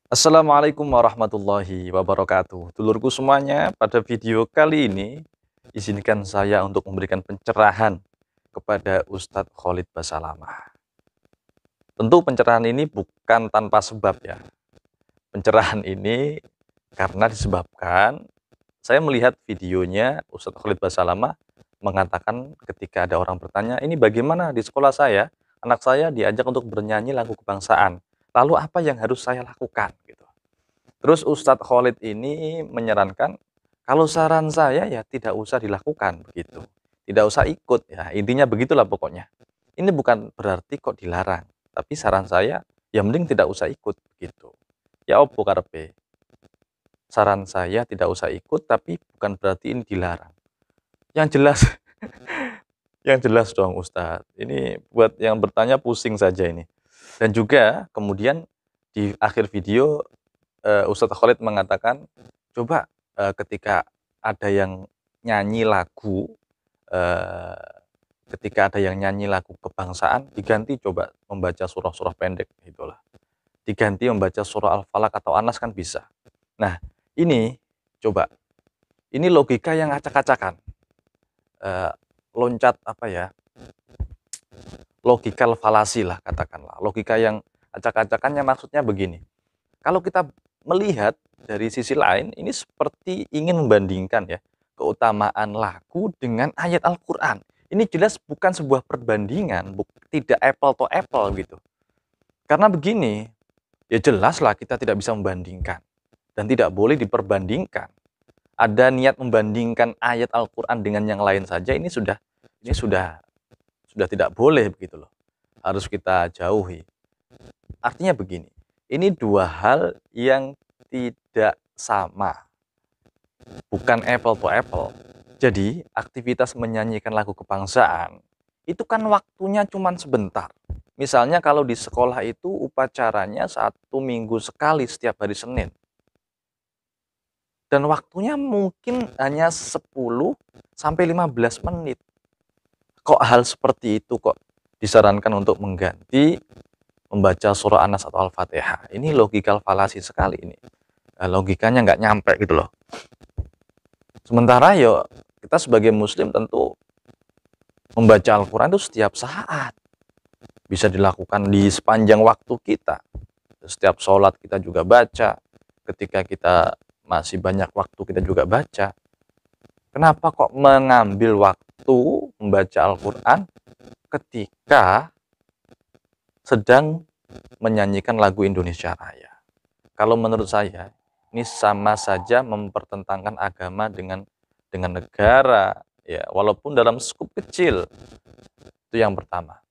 Assalamualaikum warahmatullahi wabarakatuh. Dulurku semuanya, pada video kali ini izinkan saya untuk memberikan pencerahan kepada Ustadz Khalid Basalamah. Tentu pencerahan ini bukan tanpa sebab ya. Pencerahan ini karena disebabkan saya melihat videonya Ustadz Khalid Basalamah mengatakan ketika ada orang bertanya, ini bagaimana di sekolah saya, anak saya diajak untuk bernyanyi lagu kebangsaan. Lalu apa yang harus saya lakukan? Gitu. Terus Ustadz Khalid ini menyarankan, kalau saran saya ya tidak usah dilakukan begitu. Tidak usah ikut ya, intinya begitulah pokoknya. Ini bukan berarti kok dilarang, tapi saran saya ya mending tidak usah ikut gitu. Ya opo karepe. Saran saya tidak usah ikut tapi bukan berarti ini dilarang. Yang jelas yang jelas dong Ustadz. Ini buat yang bertanya pusing saja ini. Dan juga kemudian di akhir video Ustadz Khalid mengatakan, coba, ketika ada yang nyanyi lagu, eee, ketika ada yang nyanyi lagu kebangsaan, diganti coba membaca surah-surah pendek, gitulah. Diganti membaca surah Al-Falaq atau An-Nas kan bisa. Nah, ini coba, ini logika yang acak-acakan, eee, loncat apa ya, logikal falasi lah katakanlah. Logika yang acak-acakannya maksudnya begini, kalau kita melihat dari sisi lain, ini seperti ingin membandingkan ya, keutamaan lagu dengan ayat Al-Quran. Ini jelas bukan sebuah perbandingan, tidak apple to apple gitu. Karena begini, ya jelaslah kita tidak bisa membandingkan. Dan tidak boleh diperbandingkan. Ada niat membandingkan ayat Al-Quran dengan yang lain saja, ini sudah tidak boleh begitu loh. Harus kita jauhi. Artinya begini, ini dua hal yang tidak sama, bukan apple to apple. Jadi, aktivitas menyanyikan lagu kebangsaan, itu kan waktunya cuma sebentar. Misalnya kalau di sekolah itu upacaranya 1 minggu sekali setiap hari Senin. Dan waktunya mungkin hanya 10 sampai 15 menit. Kok hal seperti itu kok disarankan untuk mengganti membaca surah An-Nas atau Al-Fatihah? Ini logikal falasi sekali ini. Logikanya nggak nyampe gitu loh. Sementara yo kita sebagai muslim tentu membaca Al-Quran itu setiap saat. Bisa dilakukan di sepanjang waktu kita. Setiap sholat kita juga baca. Ketika kita masih banyak waktu kita juga baca. Kenapa kok mengambil waktu membaca Al-Quran ketika sedang menyanyikan lagu Indonesia Raya? Kalau menurut saya, ini sama saja mempertentangkan agama dengan negara, ya, walaupun dalam skup kecil. Itu yang pertama.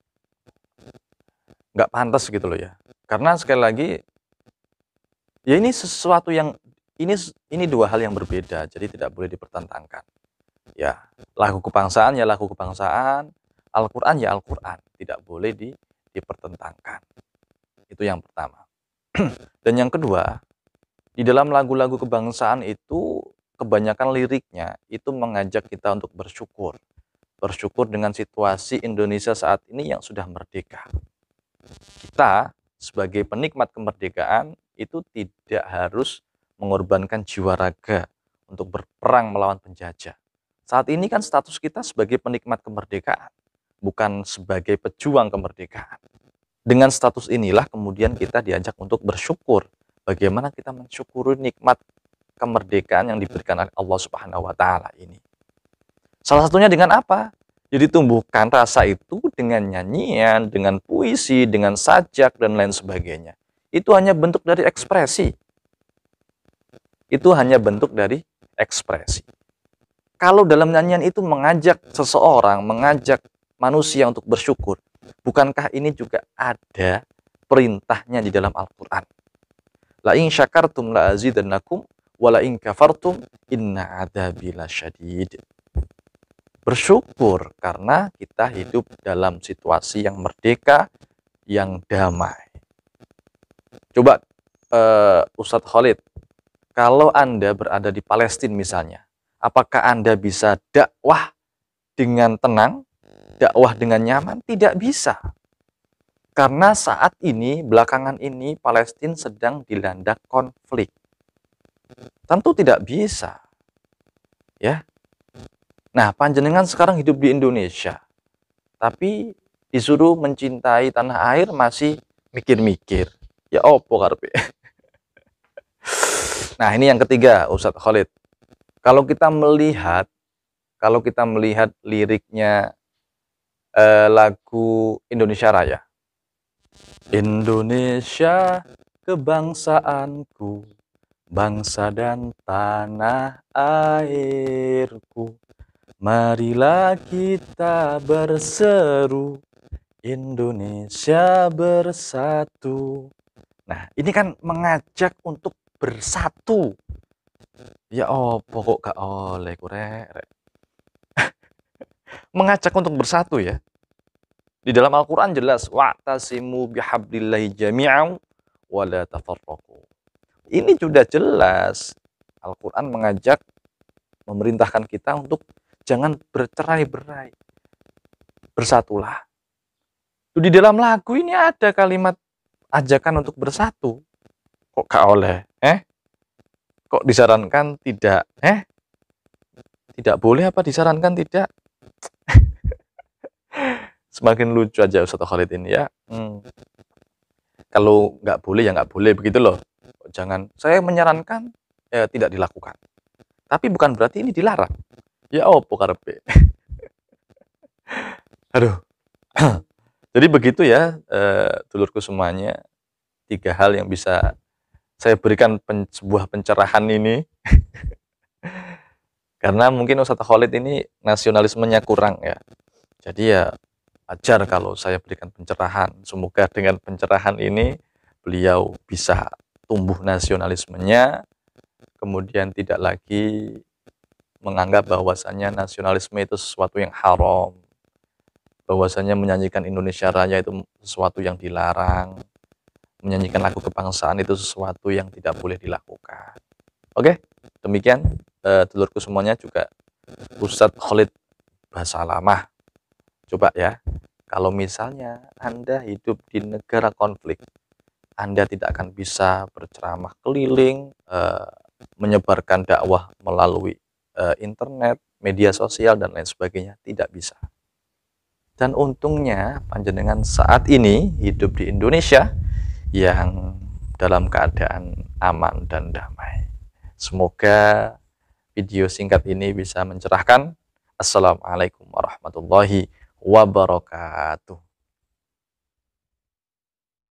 Nggak pantas gitu loh ya. Karena sekali lagi, ya ini sesuatu yang ini dua hal yang berbeda, jadi tidak boleh dipertentangkan. Ya, lagu kebangsaan ya lagu kebangsaan, Al-Quran ya Al-Quran, tidak boleh dipertentangkan. Itu yang pertama. Dan yang kedua, di dalam lagu-lagu kebangsaan itu kebanyakan liriknya itu mengajak kita untuk bersyukur. Bersyukur dengan situasi Indonesia saat ini yang sudah merdeka. Kita sebagai penikmat kemerdekaan itu tidak harus mengorbankan jiwa raga untuk berperang melawan penjajah. Saat ini kan status kita sebagai penikmat kemerdekaan, bukan sebagai pejuang kemerdekaan. Dengan status inilah kemudian kita diajak untuk bersyukur. Bagaimana kita mensyukuri nikmat kemerdekaan yang diberikan oleh Allah Subhanahu wa taala ini. Salah satunya dengan apa? Jadi tumbuhkan rasa itu dengan nyanyian, dengan puisi, dengan sajak dan lain sebagainya. Itu hanya bentuk dari ekspresi. Itu hanya bentuk dari ekspresi. Kalau dalam nyanyian itu mengajak seseorang, mengajak manusia untuk bersyukur, bukankah ini juga ada perintahnya di dalam Al-Quran? La in syakartum la azidannakum wa la in kafartum inna adzabi lasyadid. Bersyukur karena kita hidup dalam situasi yang merdeka, yang damai. Coba Ustadz Khalid, kalau Anda berada di Palestina misalnya, apakah Anda bisa dakwah dengan tenang, dakwah dengan nyaman? Tidak bisa. Karena saat ini, belakangan ini, Palestina sedang dilanda konflik. Tentu tidak bisa. Ya. Nah, panjenengan sekarang hidup di Indonesia. Tapi disuruh mencintai tanah air masih mikir-mikir. Ya opo karepe. Nah, ini yang ketiga, Ustadz Khalid. Kalau kita melihat liriknya lagu Indonesia Raya. Indonesia kebangsaanku, bangsa dan tanah airku. Marilah kita berseru, Indonesia bersatu. Nah, ini kan mengajak untuk bersatu. Ya pokok gak oleh kurek. Mengajak untuk bersatu ya. Di dalam Al-Quran jelas, wa'tasimu bihablillahi jami'an wa la tafarraqu. Ini sudah jelas. Al-Quran mengajak, memerintahkan kita untuk jangan bercerai-berai. Bersatulah. Di dalam lagu ini ada kalimat ajakan untuk bersatu. Kok gak oleh? Kok disarankan tidak? Tidak boleh apa disarankan tidak? Semakin lucu aja Ustadz Khalid ini ya. Kalau nggak boleh ya nggak boleh begitu loh. Jangan, saya menyarankan ya tidak dilakukan. Tapi bukan berarti ini dilarang. Ya opo karepe. Aduh. Jadi begitu ya, dulurku semuanya. 3 hal yang bisa saya berikan sebuah pencerahan ini. Karena mungkin Ustadz Khalid ini nasionalismenya kurang ya. Jadi ya wajar kalau saya berikan pencerahan. Semoga dengan pencerahan ini beliau bisa tumbuh nasionalismenya, kemudian tidak lagi menganggap bahwasannya nasionalisme itu sesuatu yang haram, bahwasannya menyanyikan Indonesia Raya itu sesuatu yang dilarang, menyanyikan lagu kebangsaan itu sesuatu yang tidak boleh dilakukan. Oke, demikian dulurku semuanya, juga Ustadz Khalid Basalamah. Coba ya, kalau misalnya Anda hidup di negara konflik, Anda tidak akan bisa berceramah keliling, menyebarkan dakwah melalui internet, media sosial, dan lain sebagainya. Tidak bisa. Dan untungnya panjenengan saat ini hidup di Indonesia yang dalam keadaan aman dan damai. Semoga video singkat ini bisa mencerahkan. Assalamualaikum warahmatullahi wabarakatuh.